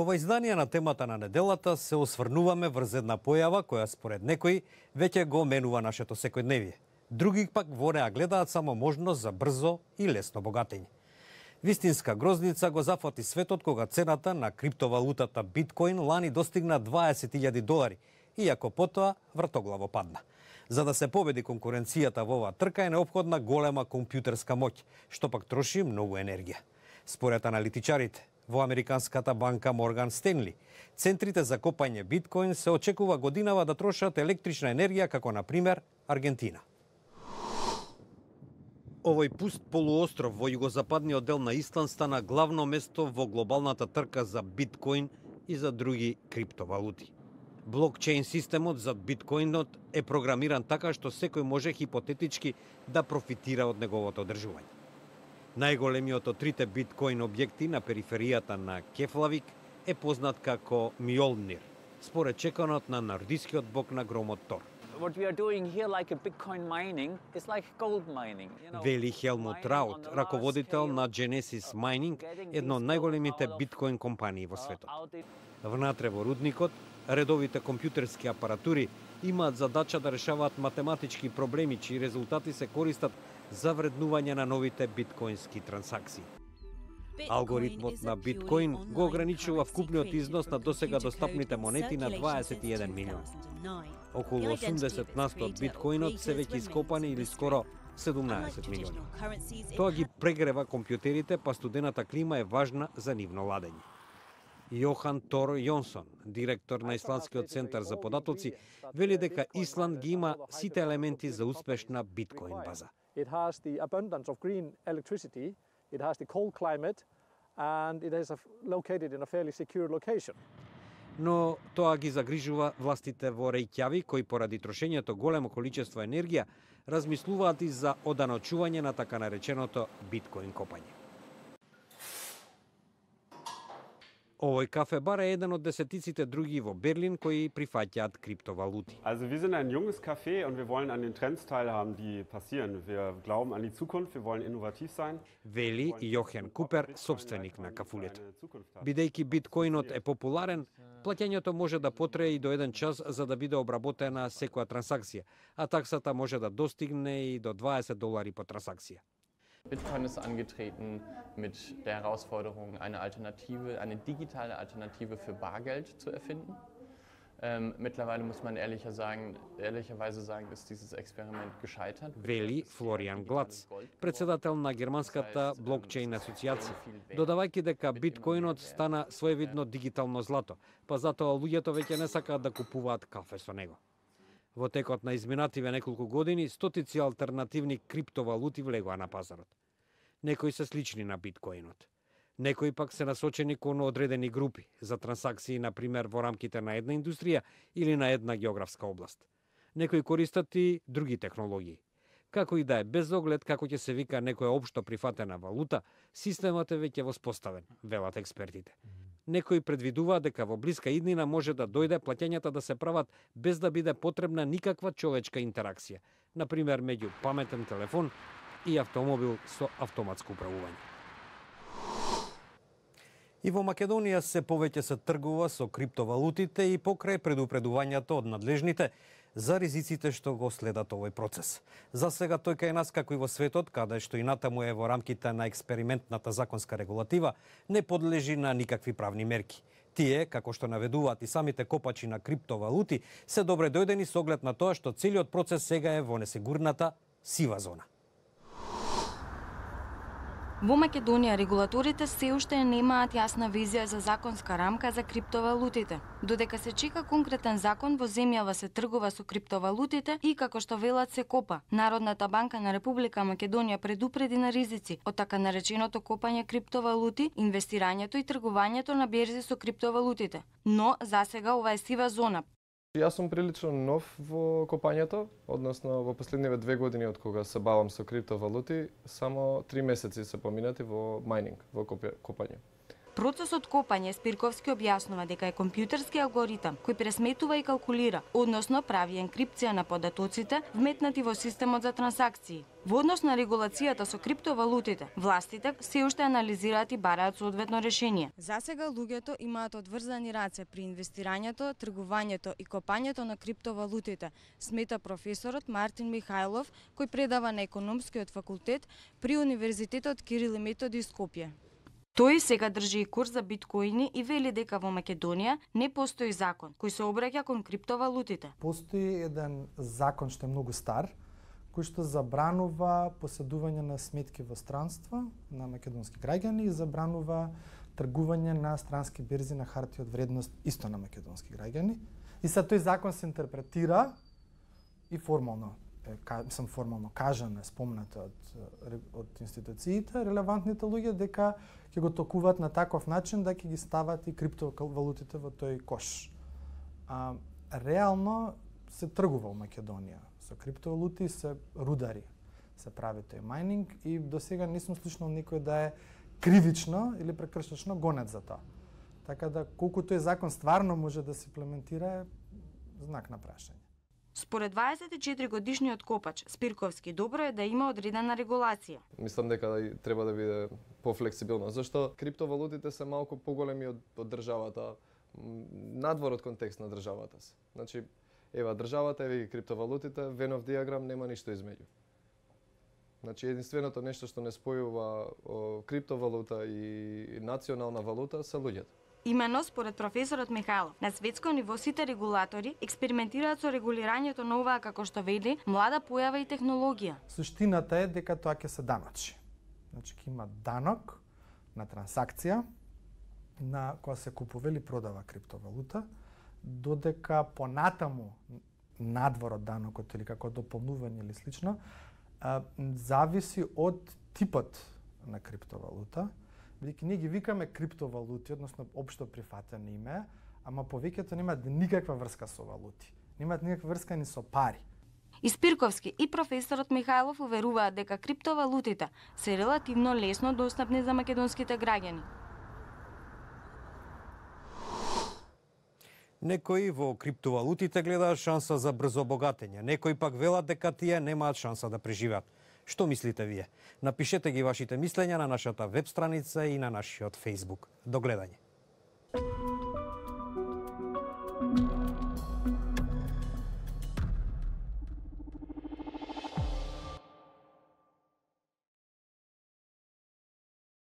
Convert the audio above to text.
Во ова издание на темата на неделата се осврнуваме врз една појава која според некои веќе го менува нашето секојдневие. Други пак во неа гледаат само можност за брзо и лесно богатење. Вистинска грозница го зафати светот кога цената на криптовалутата биткоин лани достигна $20,000, иако потоа вртоглаво падна. За да се победи конкуренцијата во оваа трка е неопходна голема компјутерска моќ, што пак троши многу енергија. Според аналитичарите, во американската банка Морган Стенли, центрите за копање биткоин се очекува годинава да трошат електрична енергија како на пример Аргентина. Овој пуст полуостров во југозападниот дел на Исланд стана главно место во глобалната трка за биткоин и за други криптовалути. Блокчейн системот за биткоинот е програмиран така што секој може хипотетички да профитира од неговото одржување. Најголемиот од трите биткоин објекти на периферијата на Кефлавик е познат како Мјолнир, според чеканот на нордискиот бог на громот Тор. What we are doing here, like a Bitcoin mining, is like gold mining. Вели Хелмут Раут, раководител на Genesis Mining, едно од најголемите биткоин компании во светот. Внатре во рудникот, редовите компјутерски апаратури имаат задача да решаваат математички проблеми чии резултати се користат за вреднување на новите биткоински трансакции. Алгоритмот на биткоин го ограничува вкупниот износ на досега достапните монети на 21 милиони. Околу 80% од биткоинот се веќе ископани или скоро 17 милиони. Тоа ги прегрева компјутерите, па студената клима е важна за нивно ладење. Јохан Тор Јонсон, директор на Исландскиот центар за податоци, вели дека Исланд ги има сите елементи за успешна биткоин база. It has the abundance of green electricity, it has the cold climate, and it is located in a fairly secure location. Но тоа ги загрижува властите во Рејкјавик, кои поради трошењето големо количество енергија размислуваат и за оданочување на така нареченото биткоин копање. Овој кафе-бар е еден од десетиците други во Берлин кои прифаќаат криптовалути. Also wir sind ein junges Café und wir wollen an den Trends teilhaben, die passieren. Wir glauben an die Zukunft, wir wollen innovativ sein. Вели Јохен Купер, собственик на кафулето. Бидејќи биткоинот е популарен, плаќањето може да потрае и до 1 час за да биде обработена секоја трансакција, а таксата може да достигне и до $20 по трансакција. Bitcoin ist angetreten mit der Herausforderung, eine digitale Alternative für Bargeld zu erfinden. Mittlerweile muss man ehrlicherweise sagen, ist dieses Experiment gescheitert. Вели Флориан Глац, председател на германската блокчейн асоциација, додавајќи дека биткоинот стана своевидно дигитално злато, па затоа луѓето веќе не сакаат да купуваат кафе со него. Во текот на изминативе неколку години, стотици алтернативни криптовалути влегоа на пазарот. Некои се слични на биткоинот. Некои пак се насочени кон одредени групи за трансакции, на пример во рамките на една индустрија или на една географска област. Некои користат и други технологии. Како и да е, без оглед како ќе се вика некоја општо прифатена валута, системот е веќе воспоставен, велат експертите. Некои предвидуваат дека во блиска иднина може да дојде плаќањата да се прават без да биде потребна никаква човечка интеракција, на пример меѓу паметен телефон и автомобил со автоматско управување. И во Македонија се повеќе се тргува со криптовалутите и покрај предупредувањето од надлежните за ризиците што го следат овој процес. За сега тој кај нас, како и во светот, каде што и натаму е во рамките на експериментната законска регулатива, не подлежи на никакви правни мерки. Тие, како што наведуваат и самите копачи на криптовалути, се добре дојдени со оглед на тоа што целиот процес сега е во несигурната сива зона. Во Македонија регулаторите се уште немаат јасна визија за законска рамка за криптовалутите. Додека се чека конкретен закон, во земјава се тргува со криптовалутите и како што велат се копа. Народната банка на Република Македонија предупреди на ризици од така нареченото копање криптовалути, инвестирањето и тргувањето на берзи со криптовалутите. Но засега ова е сива зона. Јас сум прилично нов во копањето, односно во последниве 2 години од кога се бавам со криптовалути, само 3 месеци се поминати во майнинг, во копање. процесот копање Спирковски објаснува дека е компјутерски алгоритам кој пресметува и калкулира, односно прави енкрипција на податоците вметнати во системот за трансакции. Во однос на регулацијата со криптовалутите, властите се уште анализираат и бараат соодветно решение. Засега луѓето имаат одврзани раце при инвестирањето, тргувањето и копањето на криптовалутите, смета професорот Мартин Михајлов, кој предава на економскиот факултет при Универзитетот Кирил и Методи Скопје. Тој сега држи и курс за биткоини и вели дека во Македонија не постои закон кој се обраќа кон криптовалутите. Постои еден закон што е многу стар, кој што забранува поседување на сметки во странство на македонски граѓани и забранува тргување на странски берзи на харти од вредност исто на македонски граѓани. И са тој закон се интерпретира и формално кажано, спомнато од институциите, релевантните луѓе дека ќе го толкуваат на таков начин да ќе ги стават и криптовалутите во тој кош. Реално се тргува во Македонија со криптовалути, се рудари, се прави тој мајнинг и до сега не сум слушнал некој да е кривично или прекршечно гонет за тоа. Така да колку тој закон стварно може да се имплементира е знак на прашање. Според 24 годишниот копач Спирковски, добро е да има одредена регулација. Мислам дека треба да биде пофлексибилно, зашто криптовалутите се малку поголеми од државата, надвор од контекст на државата се. Значи, ева државата, еве ги криптовалутите, Venn диаграм нема ништо измеѓу. Значи, единственото нешто што не спојува криптовалута и национална валута се луѓето. Имено според професорот Михајлов, на светско ниво сите регулатори експериментираат со регулирањето на оваа, како што вели, млада појава и технологија. Суштината е дека тоа ќе се даночи. Значи, ќе има данок на трансакција на која се купува или продава криптовалута, додека понатаму надвор од данокот или како дополнување или слично, зависи од типот на криптовалута. Бидејќи ние ги викаме криптовалути, односно општо прифатено име, ама повеќето немаат никаква врска со валути. Немаат никаква врска ни со пари. И Спирковски и професорот Михајлов уверуваат дека криптовалутите се релативно лесно достапни за македонските граѓани. Некои во криптовалутите гледаат шанса за брзо богатење, некои пак велат дека тие немаат шанса да преживеат. Што мислите вие? Напишете ги вашите мислења на нашата веб страница и на нашиот Facebook. До гледање.